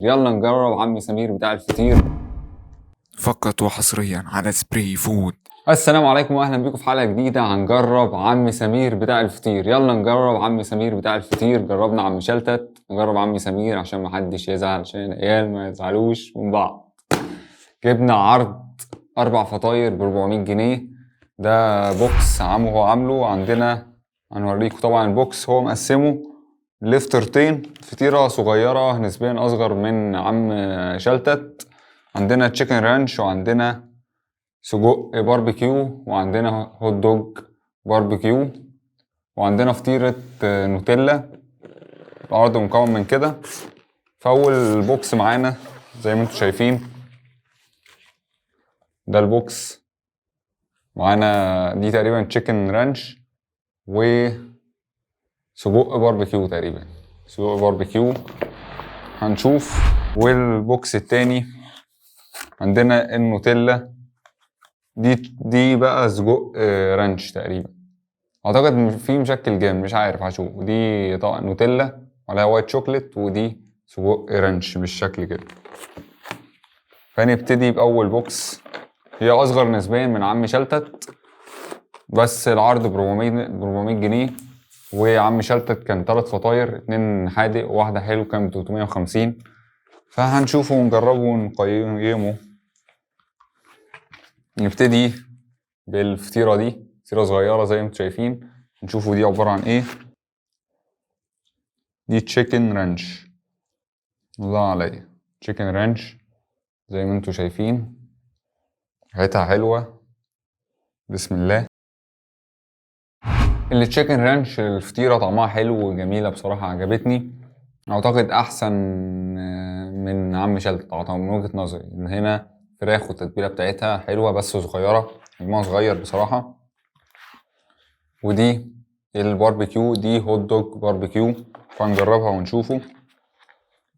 يلا نجرب عمي سمير بتاع الفطير. فقط وحصريا على سبراي فود. السلام عليكم واهلا بيكم في حلقه جديده. هنجرب عمي سمير بتاع الفطير. يلا نجرب عمي سمير بتاع الفطير. جربنا عم شلتت، نجرب عمي سمير عشان محدش يزعل، عشان العيال ما يزعلوش من بعض. جبنا عرض 4 فطاير ب 400 جنيه. ده بوكس هو عامله عندنا. هنوريكم طبعا البوكس هو مقسمه لفطيرتين، فطيرة صغيرة نسبيا أصغر من عم شلتت. عندنا تشيكن رانش، وعندنا سجق باربيكيو، وعندنا هوت دوج باربيكيو، وعندنا فطيرة نوتيلا. العرض مكون من كده. فأول بوكس معانا زي ما انتم شايفين، ده البوكس معانا. دي تقريبا تشيكن رانش وسجق باربيكيو، تقريبا سجق باربيكيو هنشوف. والبوكس التاني عندنا النوتيلا. دي بقى سجق رانش تقريبا، اعتقد في مشكل جامد مش عارف، هشوف. دي طبعا نوتيلا ولا وايت شوكليت، ودي سجق رانش بالشكل كده. فنبتدي باول بوكس. هي اصغر نسبيا من عم شلتت، بس العرض ب 400 جنيه. وعم شلتت كان 3 فطاير، 2 حادق وواحده حلو، كان ب 350. فهنشوفه ونجربه ونقيمه. نبتدي بالفطيرة دي، فطيرة صغيرة زي ما انتم شايفين. نشوفوا دي عبارة عن ايه. دي تشيكن رانش، الله عليا، تشيكن رانش زي ما انتم شايفين. ريحتها حلوة، بسم الله. التشيكن رانش الفطيرة طعمها حلو وجميلة بصراحة، عجبتني. اعتقد احسن من عم شلتت، اعتقد من وجهة نظري ان هنا فراخ والتتبيلة بتاعتها حلوة بس صغيرة، حجمها صغير بصراحة. ودي الباربيكيو، دي هوت دوج باربيكيو. فنجربها ونشوفه.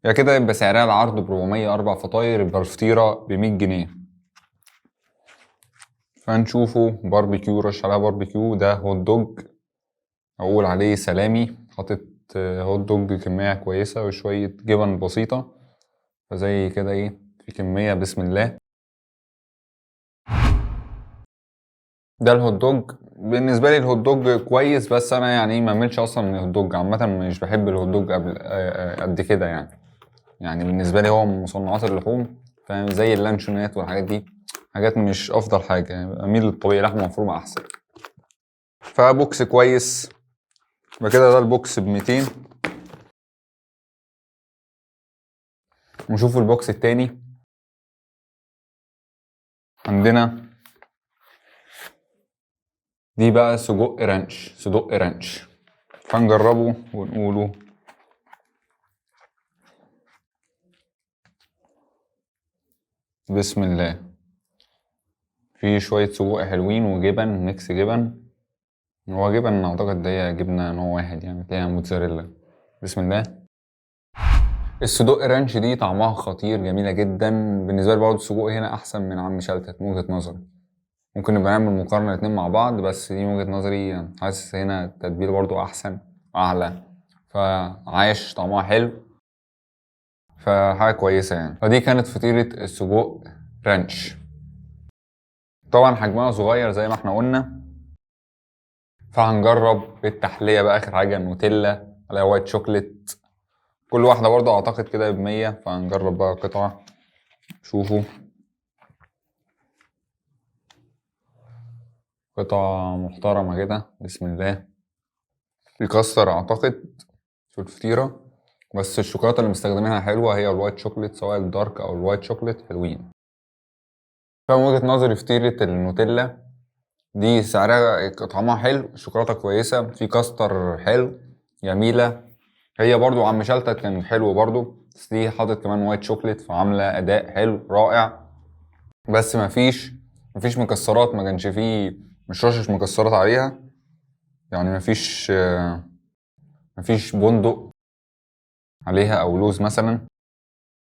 يا كده يبقى سعرها العرض ب 400، 4 فطاير يبقى الفطيرة ب 100 جنيه. فنشوفه باربيكيو، رش عليها باربيكيو. ده هوت دوج، أقول عليه سلامي. حاطط هوت دوج كمية كويسة وشوية جبن بسيطة، فزي كده ايه، في كمية بسم الله. ده الهوت دوج. بالنسبة لي الهوت دوج كويس، بس أنا يعني ما اعملش أصلا من الهوت دوج عامة. مش بحب الهوت دوج قد كده يعني بالنسبة لي هو من مصنعات اللحوم، فاهم، زي اللانشونات والحاجات دي، حاجات مش أفضل حاجة. يعني أميل للطبيعي، لحمة مفرومة أحسن. فبوكس كويس. يبقى كده ده البوكس ب200. ونشوف البوكس التاني. عندنا دي بقى سجق رانش، سجق رانش. فنجربه ونقوله بسم الله. في شوية سجق حلوين وجبن، ميكس جبن. هو جبن أعتقد ده جبنة نوع واحد، يعني تلاقيها موتزاريلا. بسم الله. الصدق رانش دي طعمها خطير، جميلة جدا. بالنسبة لي برضه السجق هنا أحسن من عم شلتت من وجهة نظري. ممكن نبقى نعمل مقارنة الاتنين مع بعض، بس دي من وجهة نظري. يعني حاسس هنا التتبيل برضه أحسن وأعلى، فعايش طعمها حلو، فحاجة كويسة يعني. فدي كانت فطيرة السجق رانش. طبعا حجمها صغير زي ما احنا قلنا. فهنجرب بالتحلية بقى آخر حاجة، النوتيلا على وايت شوكليت. كل واحدة برضه أعتقد كده ب100. فهنجرب بقى قطعة، شوفوا قطعة محترمة كده، بسم الله. يكسر أعتقد في الفطيرة، بس الشوكولاتة اللي مستخدمينها حلوة، هي الوايت شوكليت، سواء الدارك أو الوايت شوكليت حلوين. فمن وجهة نظري فطيرة النوتيلا دي سعرها طعمها حلو، الشوكولاتة كويسة، في كاستر حلو، جميلة. هي برضو عم شلتت كان حلو برضو، بس دي حاطط كمان وايت شوكليت، فعاملة أداء حلو رائع. بس مفيش مكسرات، ما كانش فيه، مش رشش مكسرات عليها. يعني مفيش بندق عليها او لوز مثلا.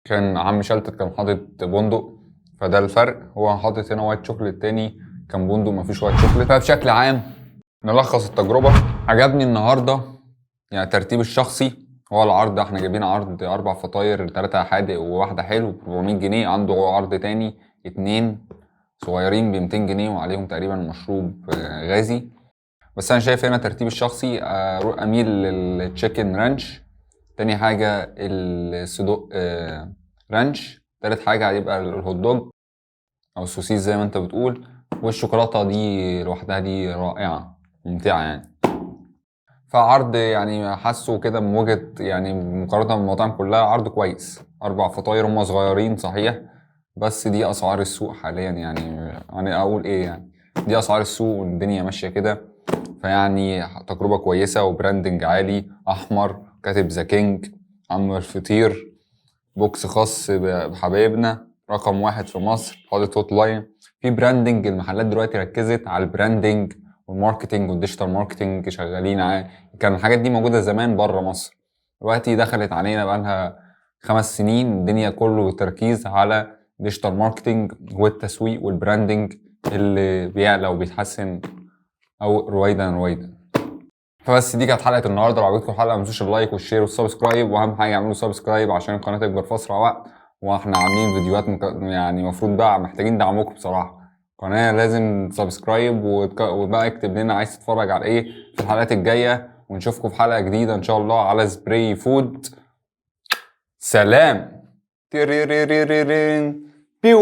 كان عم شلتت كان حاطط بندق، فده الفرق. هو حاطط هنا وايت شوكليت، تاني كان بندق مفيش وايت شوكليت. فبشكل عام نلخص التجربة. عجبني النهاردة يعني ترتيب الشخصي هو العرض احنا جايبين عرض 4 فطاير، 3 حادق وواحدة حلو ب 400 جنيه. عنده عرض تاني 2 صغيرين ب 200 جنيه وعليهم تقريبا مشروب غازي. بس انا شايف هنا ترتيب الشخصي اميل للتشيكن رانش، تاني حاجة الصدوق رانش، تالت حاجة هيبقى الهوت دوج او السوسيس زي ما انت بتقول، والشوكولاتة دي لوحدها دي رائعة ممتعة يعني. فعرض يعني حاسه كده من وجهة يعني مقارنة بالمطاعم كلها عرض كويس. 4 فطاير هم صغيرين صحيح، بس دي اسعار السوق حاليا يعني اقول ايه يعني، دي اسعار السوق والدنيا ماشية كده. فيعني تجربة كويسة وبراندنج عالي، احمر كاتب ذا كينج، عم الفطير، بوكس خاص بحبايبنا، رقم 1 في مصر، حاطط هوت لاين. في براندنج، المحلات دلوقتي ركزت على البراندنج والماركتنج والديجيتال ماركتنج شغالين كان الحاجات دي موجودة زمان بره مصر، دلوقتي دخلت علينا بقالها 5 سنين. الدنيا كله تركيز على ديجيتال ماركتنج والتسويق والبراندنج اللي بيعلى وبيتحسن او رويدا رويدا. فبس دي كانت حلقه النهارده. لو عجبتكم الحلقه ما تنسوش اللايك والشير والسبسكرايب، واهم حاجه اعملوا سبسكرايب عشان القناه تكبر في اسرع وقت. واحنا عاملين فيديوهات يعني المفروض بقى محتاجين دعمكم بصراحه. القناه لازم سبسكرايب وبقى اكتب لنا عايز تتفرج على ايه في الحلقات الجايه، ونشوفكم في حلقه جديده ان شاء الله على سبراي فود. سلام. تيريريريرين بيو.